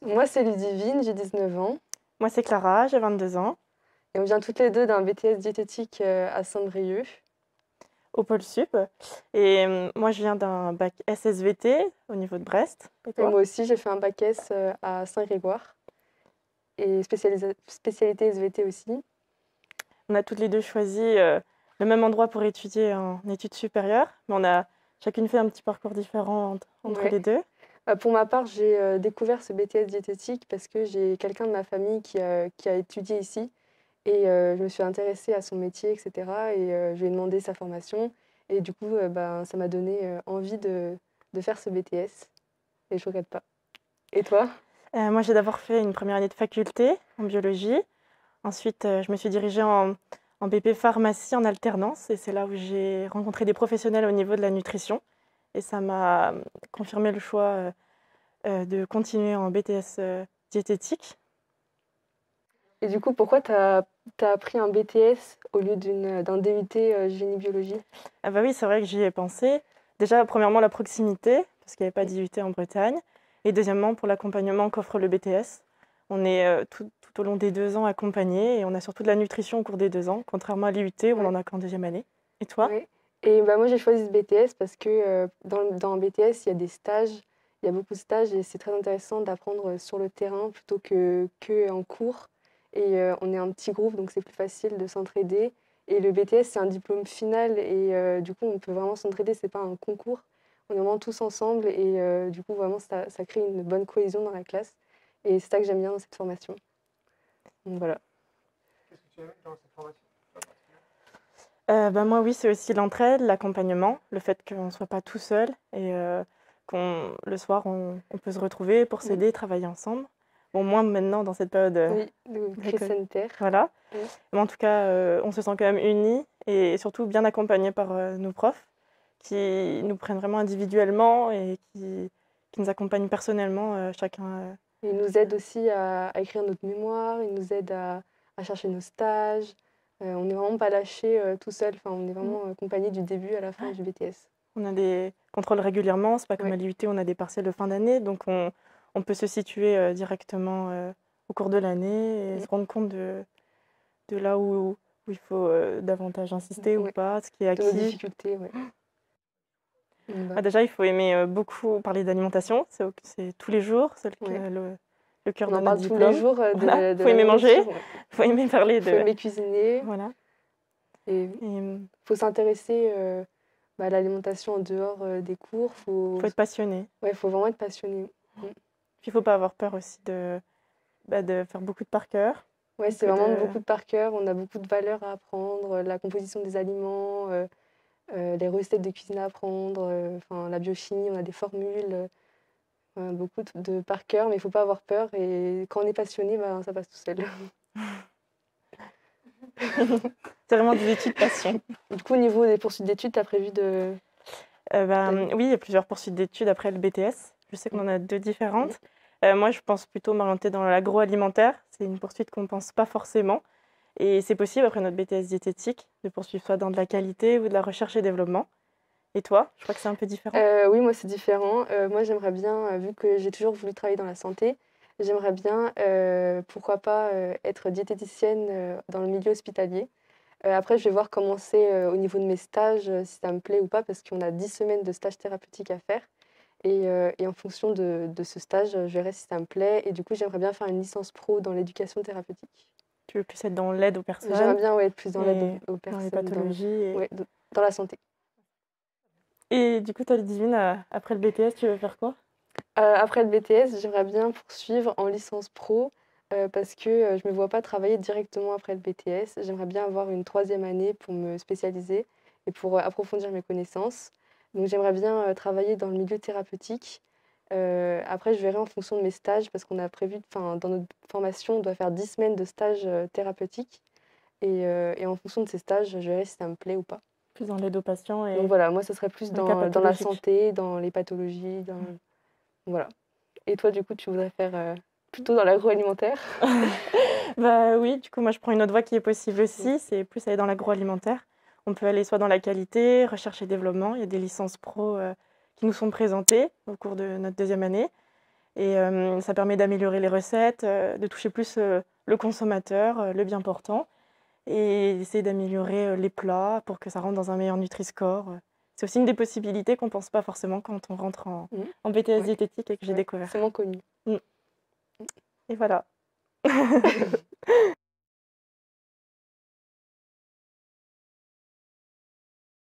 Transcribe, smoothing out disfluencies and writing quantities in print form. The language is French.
Moi, c'est Ludivine, j'ai 19 ans Moi, c'est Clara, j'ai 22 ans, et on vient toutes les deux d'un BTS diététique à Saint-Brieuc. au Pôle Sup. Et moi, je viens d'un bac SSVT au niveau de Brest. Et Et toi? moi aussi, j'ai fait un bac S à Saint-Grégoire et spécialité SVT aussi. On a toutes les deux choisi le même endroit pour étudier en études supérieures, mais on a chacune fait un petit parcours différent entre Ouais. les deux. Pour ma part, j'ai découvert ce BTS diététique parce que j'ai quelqu'un de ma famille qui a étudié ici et je me suis intéressée à son métier, etc. Et je lui ai demandé sa formation. Et du coup, ben, ça m'a donné envie de faire ce BTS et je regrette pas. Et toi? Moi, j'ai d'abord fait une première année de faculté en biologie. Ensuite, je me suis dirigée en BP pharmacie en alternance et c'est là où j'ai rencontré des professionnels au niveau de la nutrition. Et ça m'a confirmé le choix de continuer en BTS diététique. Et du coup, pourquoi t'as pris un BTS au lieu d'un DUT génie biologie? Ah bah oui, c'est vrai que j'y ai pensé. Déjà, premièrement, la proximité, parce qu'il n'y avait pas d'IUT en Bretagne. Et deuxièmement, pour l'accompagnement qu'offre le BTS. On est tout au long des 2 ans accompagné et on a surtout de la nutrition au cours des 2 ans, contrairement à l'IUT où on Ouais, en a qu'en deuxième année. Et toi? ouais. Et bah, moi, j'ai choisi ce BTS parce que dans le BTS, il y a des stages, il y a beaucoup de stages et c'est très intéressant d'apprendre sur le terrain plutôt que en cours. Et on est un petit groupe, donc c'est plus facile de s'entraider. Et le BTS, c'est un diplôme final et du coup, on peut vraiment s'entraider, c'est pas un concours. On est vraiment tous ensemble et du coup, vraiment, ça crée une bonne cohésion dans la classe. Et c'est ça que j'aime bien dans cette formation. Donc voilà. Bah, moi, oui, c'est aussi l'entraide, l'accompagnement, le fait qu'on ne soit pas tout seul et le soir, on peut se retrouver pour Mm. s'aider, travailler ensemble. Bon, moins maintenant dans cette période Oui, de de crise Covid. sanitaire. Voilà. Mm. Mais en tout cas, on se sent quand même unis et surtout bien accompagnés par nos profs qui nous prennent vraiment individuellement et qui nous accompagnent personnellement, chacun. Ils nous aident aussi à écrire notre mémoire, ils nous aident à chercher nos stages. On n'est vraiment pas lâché tout seul, enfin, on est vraiment accompagné du début à la fin du BTS. On a des contrôles régulièrement, c'est pas comme Ouais, à l'IUT, on a des partiels de fin d'année, donc on peut se situer directement au cours de l'année et mm, se rendre compte de là où il faut davantage insister ou ouais. pas, ce qui est De nos acquis. difficultés, ouais. Ah, Bah, déjà, il faut aimer beaucoup parler d'alimentation, c'est tous les jours, c'est ouais. le cœur On de en notre parle tous les diplôme. jours Voilà, de faut la aimer manger, nourriture, ouais. faut aimer parler Faut de. aimer cuisiner Voilà. et Et faut s'intéresser bah, à l'alimentation en dehors des cours. faut être passionné. Ouais, faut vraiment être passionné. Mm. Puis il faut pas avoir peur aussi de faire beaucoup de par cœur. Ouais, c'est Beaucoup vraiment de. beaucoup de par cœur. On a beaucoup de valeurs à apprendre, la composition des aliments. Les recettes de cuisine à apprendre, enfin, la biochimie, on a des formules, beaucoup de par cœur, mais il ne faut pas avoir peur. Et quand on est passionné, ben, ça passe tout seul. C'est vraiment des études passion. Du coup, au niveau des poursuites d'études, tu as prévu d'aller. Oui, il y a plusieurs poursuites d'études après le BTS. Je sais qu'on en a 2 Mhm. différentes. Moi, je pense plutôt m'orienter dans l'agroalimentaire. C'est une poursuite qu'on ne pense pas forcément. Et c'est possible, après notre BTS diététique, de poursuivre soit dans de la qualité ou de la recherche et développement. Et toi? Je crois que c'est un peu différent. Oui, moi, c'est différent. Moi, j'aimerais bien, vu que j'ai toujours voulu travailler dans la santé, j'aimerais bien, pourquoi pas, être diététicienne dans le milieu hospitalier. Après, je vais voir comment c'est au niveau de mes stages, si ça me plaît ou pas, parce qu'on a 10 semaines de stage thérapeutique à faire. Et en fonction de ce stage, je verrai si ça me plaît. Et du coup, j'aimerais bien faire une licence pro dans l'éducation thérapeutique. Tu veux plus être dans l'aide aux J'aimerais personnes bien ouais, être plus dans l'aide et aux dans les personnes, pathologies. ouais, dans la santé. Et du coup, toi, Ludivine, après le BTS, tu veux faire quoi? Après le BTS, j'aimerais bien poursuivre en licence pro parce que je ne me vois pas travailler directement après le BTS. J'aimerais bien avoir une troisième année pour me spécialiser et pour approfondir mes connaissances. Donc j'aimerais bien travailler dans le milieu thérapeutique. Après, je verrai en fonction de mes stages parce qu'on a prévu, enfin, dans notre formation, on doit faire 10 semaines de stage thérapeutique. Et en fonction de ces stages, je verrai si ça me plaît ou pas. Plus dans l'aide aux patients Donc et voilà, moi, ce serait plus dans le cas dans la pathologique. santé, dans les pathologies, voilà. Et toi, du coup, tu voudrais faire plutôt dans l'agroalimentaire? Bah oui, du coup, moi, je prends une autre voie qui est possible Mm. aussi, c'est plus aller dans l'agroalimentaire. On peut aller soit dans la qualité, recherche et développement. Il y a des licences pro qui nous sont présentées au cours de notre deuxième année. Et ça permet d'améliorer les recettes, de toucher plus le consommateur, le bien portant, et d'essayer d'améliorer les plats pour que ça rentre dans un meilleur Nutri-Score. C'est aussi une des possibilités qu'on ne pense pas forcément quand on rentre en BTS Ouais. diététique et que j'ai Ouais, découvert. c'est moins connu. Et voilà.